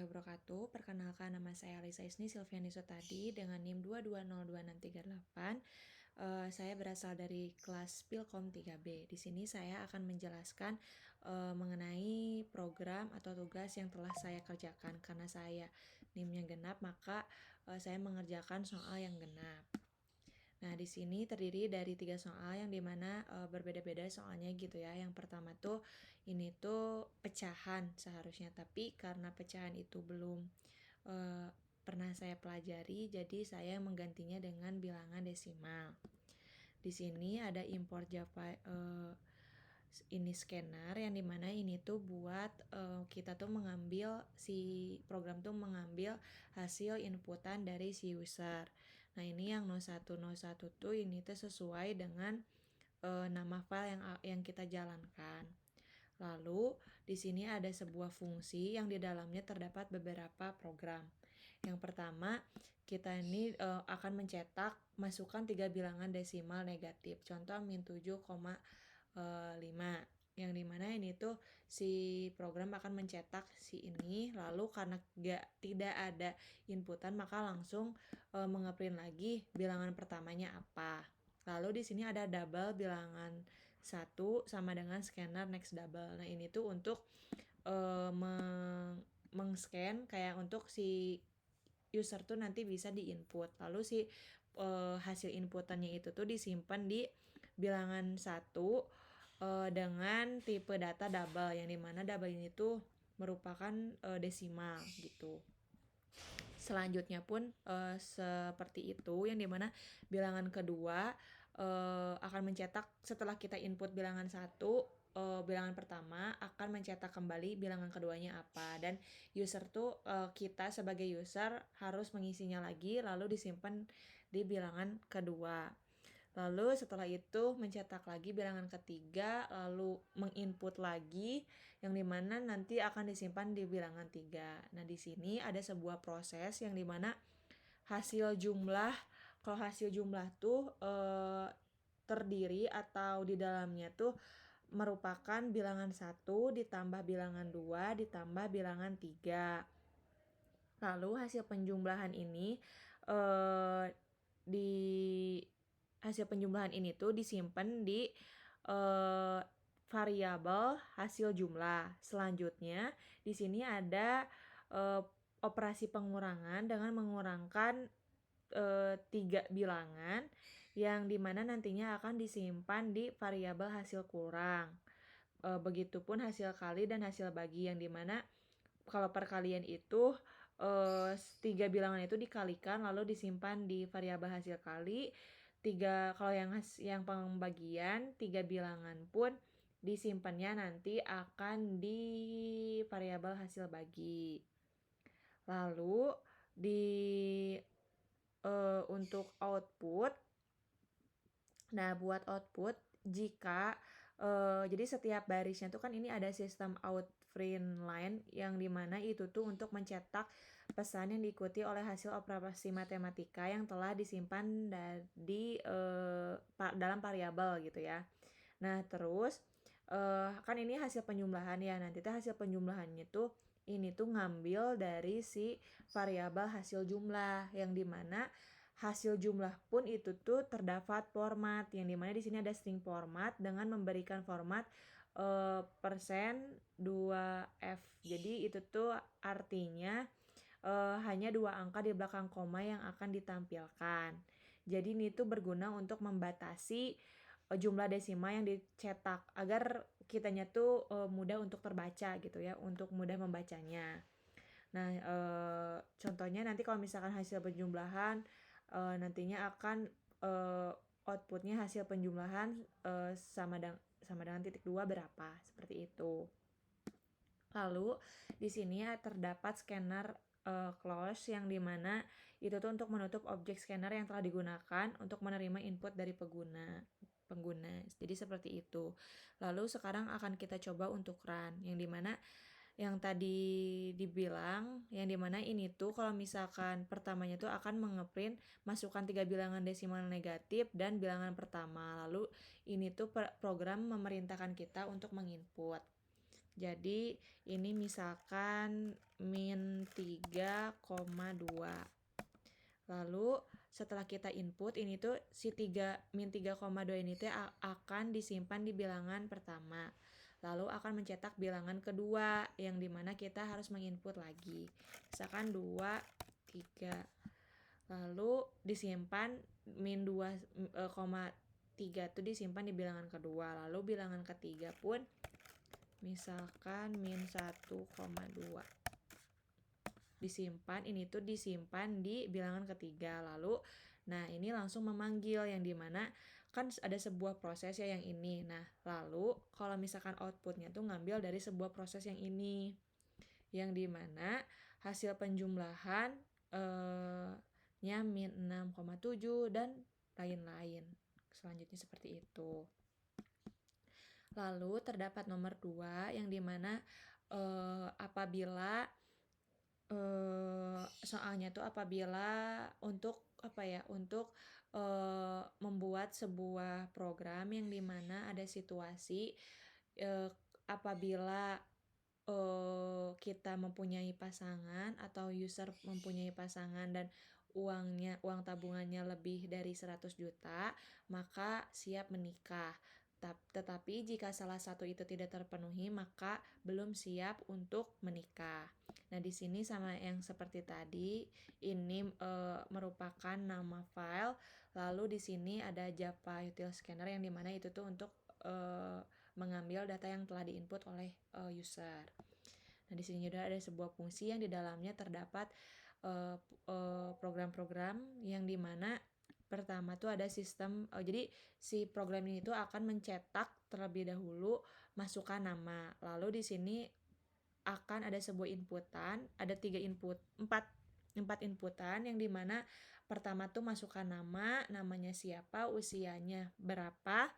warahmatullahi wabarakatuh. Perkenalkan, nama saya Alisa Isni Silviani Sutadi dengan NIM 2202638. Saya berasal dari kelas Pilkom 3B. Di sini saya akan menjelaskan mengenai program atau tugas yang telah saya kerjakan. Karena saya NIM-nya genap, maka saya mengerjakan soal yang genap. Nah, di sini terdiri dari 3 soal yang dimana berbeda-beda soalnya gitu ya. Yang pertama tuh ini tuh pecahan seharusnya, tapi karena pecahan itu belum pernah saya pelajari, jadi saya menggantinya dengan bilangan desimal. Di sini ada import Java ini scanner yang dimana ini tuh buat kita tuh mengambil si program tuh mengambil hasil inputan dari si user. Nah, ini yang 0101 tuh ini tuh sesuai dengan nama file yang kita jalankan. Lalu di sini ada sebuah fungsi yang di dalamnya terdapat beberapa program. Yang pertama, kita ini akan mencetak masukkan 3 bilangan desimal negatif. Contoh min 7,5. Yang dimana ini tuh si program akan mencetak si ini, lalu karena tidak ada inputan maka langsung mengeprint lagi bilangan pertamanya apa. Lalu di sini ada double bilangan 1 sama dengan scanner next double. Nah, ini tuh untuk meng-scan kayak untuk si user tuh nanti bisa di-input. Lalu si hasil inputannya itu tuh disimpan di bilangan 1 dengan tipe data double, yang dimana double ini tuh merupakan desimal gitu. Selanjutnya pun seperti itu, yang dimana bilangan kedua akan mencetak setelah kita input bilangan 1, bilangan pertama akan mencetak kembali bilangan keduanya apa, dan user tuh kita sebagai user harus mengisinya lagi lalu disimpan di bilangan kedua. Lalu setelah itu mencetak lagi bilangan ketiga, lalu menginput lagi yang dimana nanti akan disimpan di bilangan 3. Nah, di sini ada sebuah proses yang dimana hasil jumlah, kalau hasil jumlah tuh terdiri atau di dalamnya tuh merupakan bilangan 1 ditambah bilangan 2 ditambah bilangan 3. Lalu hasil penjumlahan ini di hasil penjumlahan ini tuh disimpan di variabel hasil jumlah. Selanjutnya di sini ada operasi pengurangan dengan mengurangkan 3 bilangan yang dimana nantinya akan disimpan di variabel hasil kurang. Begitupun hasil kali dan hasil bagi, yang dimana kalau perkalian itu 3 bilangan itu dikalikan lalu disimpan di variabel hasil kali. Kalau yang pembagian 3 bilangan pun disimpannya nanti akan di variabel hasil bagi. Lalu di untuk output, nah buat output jika jadi setiap barisnya tuh kan ini ada sistem outprint line yang dimana itu tuh untuk mencetak pesan yang diikuti oleh hasil operasi matematika yang telah disimpan di dalam variabel gitu ya. Nah, terus kan ini hasil penjumlahan ya. Nanti tuh hasil penjumlahannya tuh ini tuh ngambil dari si variabel hasil jumlah, yang dimana hasil jumlah pun itu tuh terdapat format, yang dimana di sini ada string format dengan memberikan format persen 2F. Jadi itu tuh artinya hanya 2 angka di belakang koma yang akan ditampilkan. Jadi ini tuh berguna untuk membatasi jumlah desimal yang dicetak agar kitanya tuh mudah untuk terbaca gitu ya, untuk mudah membacanya. Nah, contohnya nanti kalau misalkan hasil penjumlahan nantinya akan outputnya hasil penjumlahan sama dengan titik 2 berapa, seperti itu. Lalu di sini terdapat scanner close, yang dimana itu tuh untuk menutup objek scanner yang telah digunakan untuk menerima input dari pengguna. Jadi seperti itu. Lalu sekarang akan kita coba untuk run, yang dimana yang tadi dibilang, yang dimana ini tuh kalau misalkan pertamanya tuh akan mengeprint masukkan 3 bilangan desimal negatif dan bilangan pertama. Lalu ini tuh program memerintahkan kita untuk menginput. Jadi ini misalkan min 3,2. Lalu setelah kita input ini tuh si min 3,2 ini tuh akan disimpan di bilangan pertama. Lalu akan mencetak bilangan kedua yang dimana kita harus menginput lagi. Misalkan 2, 3. Lalu disimpan min 2,3 itu disimpan di bilangan kedua. Lalu bilangan ketiga pun misalkan min 1,2 disimpan, ini tuh disimpan di bilangan ketiga. Lalu nah ini langsung memanggil yang dimana kan ada sebuah proses ya yang ini. Nah lalu kalau misalkan outputnya tuh ngambil dari sebuah proses yang ini, yang dimana hasil penjumlahan nya min 6,7 dan lain-lain. Selanjutnya seperti itu. Lalu terdapat nomor 2 yang dimana apabila soalnya tuh apabila untuk untuk membuat sebuah program yang dimana ada situasi apabila kita mempunyai pasangan atau user mempunyai pasangan dan uang tabungannya lebih dari 100 juta, maka siap menikah. Tetapi jika salah satu itu tidak terpenuhi, maka belum siap untuk menikah. Nah, di sini sama yang seperti tadi, ini merupakan nama file. Lalu di sini ada Java Util Scanner yang dimana itu tuh untuk mengambil data yang telah diinput oleh user. Nah, di sini juga ada sebuah fungsi yang di dalamnya terdapat program-program yang dimana pertama tuh ada sistem, jadi si program ini tuh akan mencetak terlebih dahulu masukkan nama. Lalu di sini akan ada sebuah inputan, ada 4 inputan yang dimana pertama tuh masukkan nama, namanya siapa, usianya berapa,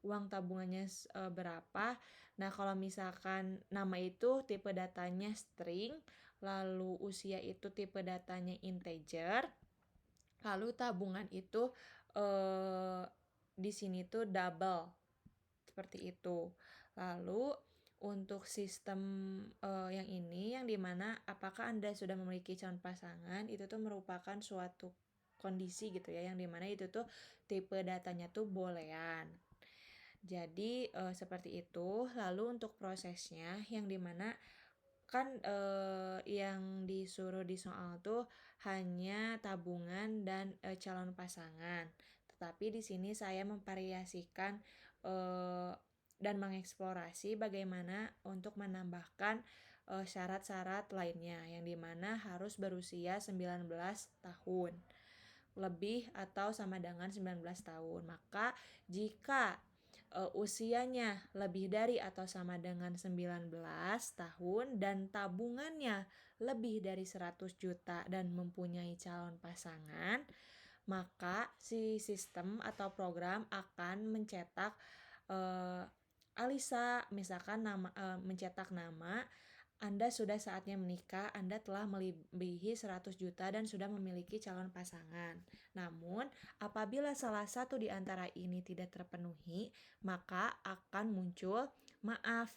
uang tabungannya berapa. Nah kalau misalkan nama itu tipe datanya string, lalu usia itu tipe datanya integer, lalu tabungan itu di sini tuh double seperti itu. Lalu untuk sistem yang ini yang dimana apakah Anda sudah memiliki calon pasangan, itu tuh merupakan suatu kondisi gitu ya, yang dimana itu tuh tipe datanya tuh boolean. Jadi seperti itu. Lalu untuk prosesnya yang dimana kan yang disuruh di soal tuh hanya tabungan dan calon pasangan. Tetapi di sini saya memvariasikan dan mengeksplorasi bagaimana untuk menambahkan syarat-syarat lainnya yang dimana harus berusia 19 tahun lebih atau sama dengan 19 tahun. Maka jika usianya lebih dari atau sama dengan 19 tahun dan tabungannya lebih dari 100 juta dan mempunyai calon pasangan, maka si sistem atau program akan mencetak Alisa, misalkan mencetak nama, Anda sudah saatnya menikah, Anda telah melebihi 100 juta dan sudah memiliki calon pasangan. Namun, apabila salah satu di antara ini tidak terpenuhi, maka akan muncul maaf,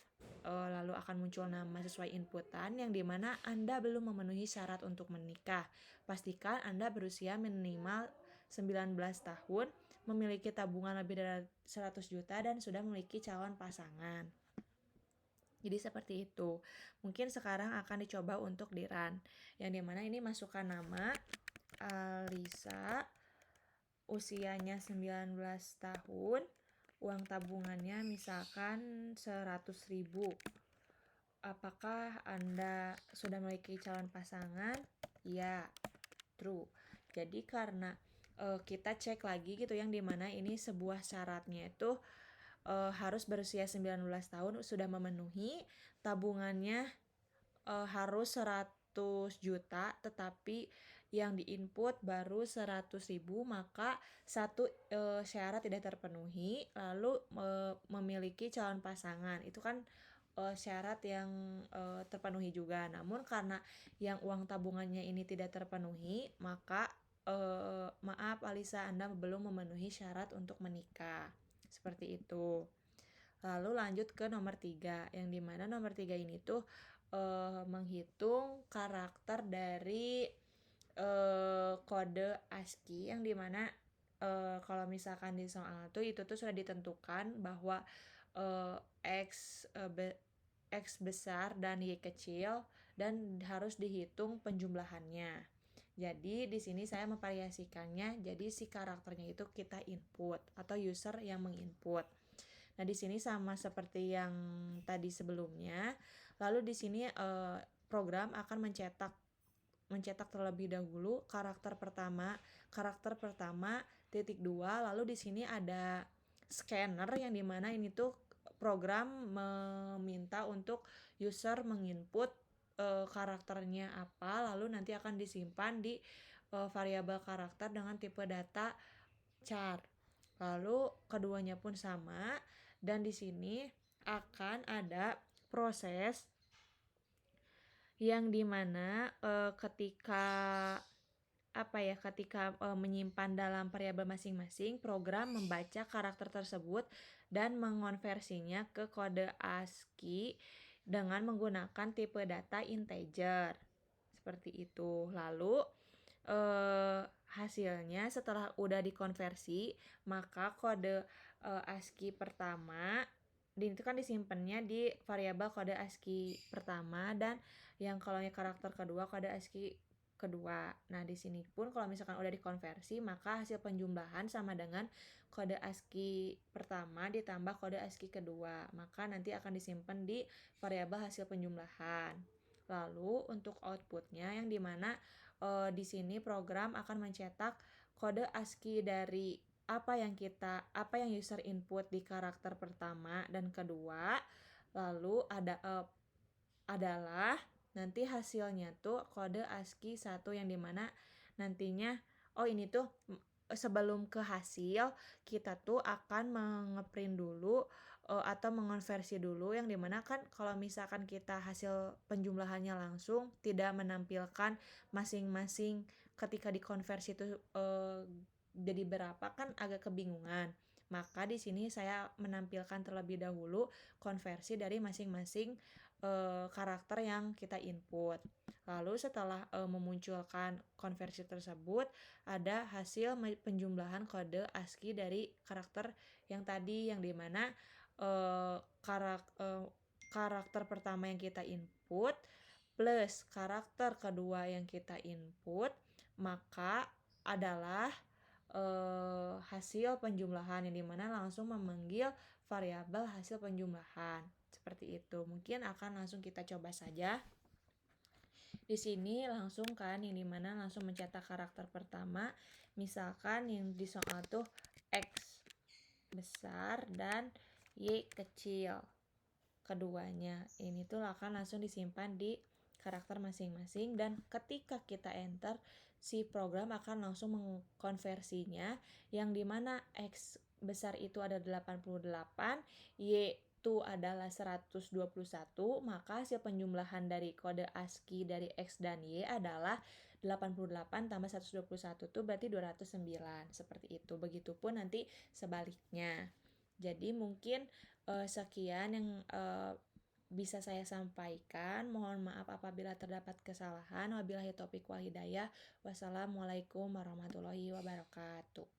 lalu akan muncul nama sesuai inputan yang dimana Anda belum memenuhi syarat untuk menikah. Pastikan Anda berusia minimal 19 tahun, memiliki tabungan lebih dari 100 juta dan sudah memiliki calon pasangan. Jadi seperti itu. Mungkin sekarang akan dicoba untuk di run. Yang dimana ini masukkan nama Alisa, usianya 19 tahun, uang tabungannya misalkan 100.000. Apakah Anda sudah memiliki calon pasangan? Ya, true. Jadi karena kita cek lagi gitu yang dimana ini sebuah syaratnya itu harus berusia 19 tahun sudah memenuhi, tabungannya harus 100 juta tetapi yang diinput baru 100.000, maka satu syarat tidak terpenuhi, lalu memiliki calon pasangan. Itu kan syarat yang terpenuhi juga. Namun karena yang uang tabungannya ini tidak terpenuhi, maka maaf Alisa, Anda belum memenuhi syarat untuk menikah. Seperti itu. Lalu lanjut ke nomor 3, yang dimana nomor 3 ini tuh menghitung karakter dari kode ASCII yang dimana kalau misalkan di soal tuh itu tuh sudah ditentukan bahwa X X besar dan Y kecil dan harus dihitung penjumlahannya. Jadi di sini saya memvariasikannya jadi si karakternya itu kita input atau user yang menginput. Nah, di sini sama seperti yang tadi sebelumnya. Lalu di sini program akan mencetak terlebih dahulu karakter pertama titik 2, lalu di sini ada scanner yang dimana ini tuh program meminta untuk user menginput karakternya apa, lalu nanti akan disimpan di variabel karakter dengan tipe data char. Lalu keduanya pun sama dan di sini akan ada proses yang dimana ketika menyimpan dalam variabel masing-masing, program membaca karakter tersebut dan mengonversinya ke kode ASCII dengan menggunakan tipe data integer. Seperti itu. Lalu hasilnya setelah udah dikonversi, maka kode ASCII pertama itu kan disimpannya di variabel kode ASCII pertama dan yang kalau karakter kedua kode ASCII kedua. Nah, di sini pun kalau misalkan udah dikonversi, maka hasil penjumlahan sama dengan kode ASCII pertama ditambah kode ASCII kedua. Maka nanti akan disimpan di variabel hasil penjumlahan. Lalu untuk outputnya yang dimana di sini program akan mencetak kode ASCII dari apa yang user input di karakter pertama dan kedua. Lalu adalah nanti hasilnya tuh kode ASCII 1 yang dimana nantinya ini tuh sebelum ke hasil kita tuh akan mengeprint dulu atau mengonversi dulu yang dimana kan kalau misalkan kita hasil penjumlahannya langsung tidak menampilkan masing-masing ketika dikonversi itu jadi berapa kan agak kebingungan. Maka di sini saya menampilkan terlebih dahulu konversi dari masing-masing karakter yang kita input. Lalu setelah memunculkan konversi tersebut, ada hasil penjumlahan kode ASCII dari karakter yang tadi yang dimana karakter pertama yang kita input plus karakter kedua yang kita input, maka adalah hasil penjumlahan yang dimana langsung memanggil variabel hasil penjumlahan. Seperti itu. Mungkin akan langsung kita coba saja. Di sini langsung kan yang dimana langsung mencetak karakter pertama. Misalkan yang di soal tuh X besar dan Y kecil. Keduanya. Ini tuh akan langsung disimpan di karakter masing-masing dan ketika kita enter si program akan langsung mengkonversinya yang dimana X besar itu ada 88, Y itu adalah 121, maka hasil penjumlahan dari kode ASCII dari X dan Y adalah 88 tambah 121 itu berarti 209. Seperti itu. Begitupun nanti sebaliknya. Jadi mungkin sekian yang bisa saya sampaikan. Mohon maaf apabila terdapat kesalahan. Wabillahi taufiq wal hidayah. Wassalamualaikum warahmatullahi wabarakatuh.